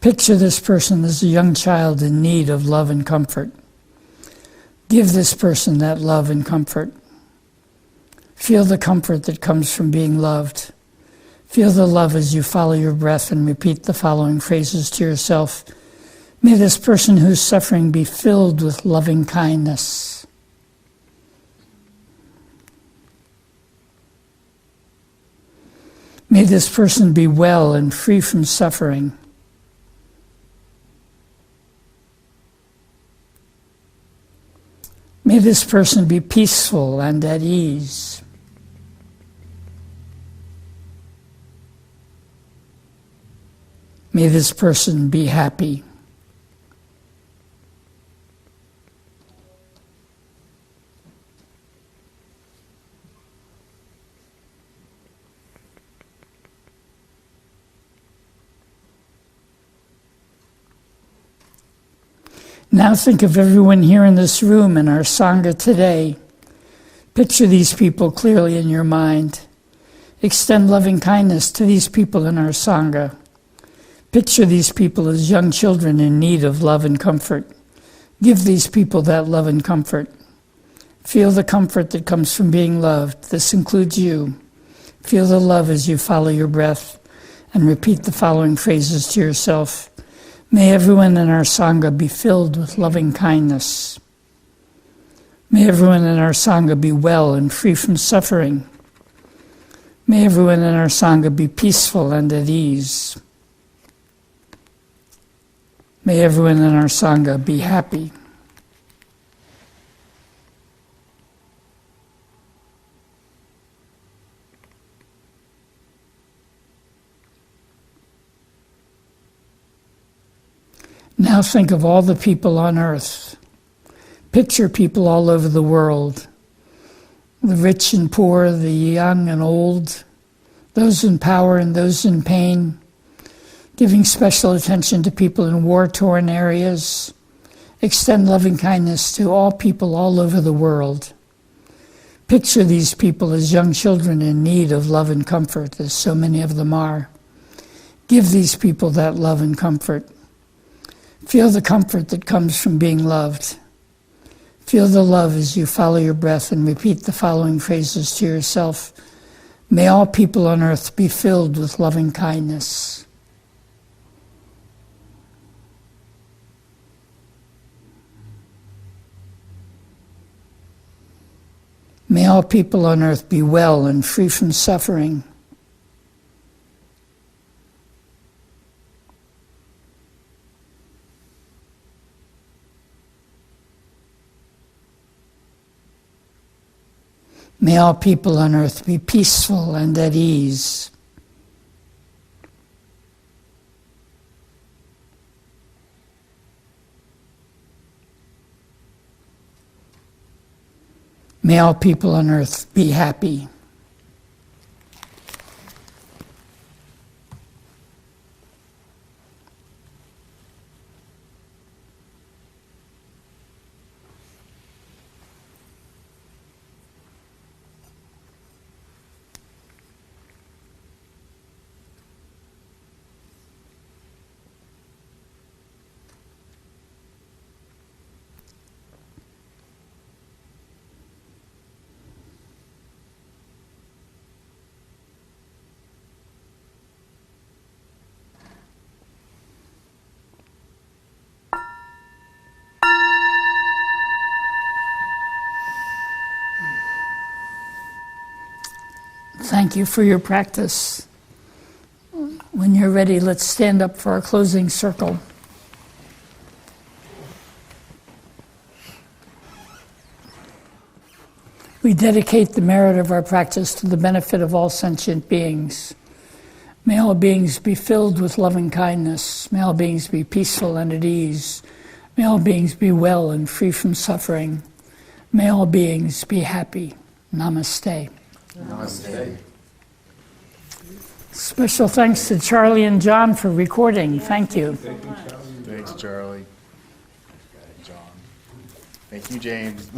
Picture this person as a young child in need of love and comfort. Give this person that love and comfort. Feel the comfort that comes from being loved. Feel the love as you follow your breath and repeat the following phrases to yourself. May this person who's suffering be filled with loving kindness. May this person be well and free from suffering. May this person be peaceful and at ease. May this person be happy. Now think of everyone here in this room in our Sangha today. Picture these people clearly in your mind. Extend loving kindness to these people in our Sangha. Picture these people as young children in need of love and comfort. Give these people that love and comfort. Feel the comfort that comes from being loved. This includes you. Feel the love as you follow your breath and repeat the following phrases to yourself. May everyone in our Sangha be filled with loving kindness. May everyone in our Sangha be well and free from suffering. May everyone in our Sangha be peaceful and at ease. May everyone in our Sangha be happy. Now think of all the people on earth. Picture people all over the world. The rich and poor, the young and old, those in power and those in pain. Giving special attention to people in war-torn areas. Extend loving kindness to all people all over the world. Picture these people as young children in need of love and comfort, as so many of them are. Give these people that love and comfort. Feel the comfort that comes from being loved. Feel the love as you follow your breath and repeat the following phrases to yourself. May all people on earth be filled with loving kindness. May all people on earth be well and free from suffering. May all people on earth be peaceful and at ease. May all people on earth be happy. Thank you for your practice. When you're ready, let's stand up for our closing circle. We dedicate the merit of our practice to the benefit of all sentient beings. May all beings be filled with loving kindness. May all beings be peaceful and at ease. May all beings be well and free from suffering. May all beings be happy. Namaste. Namaste. Special thanks to Charlie and John for recording. Thank you. Thanks, Charlie. John. Thank you, James.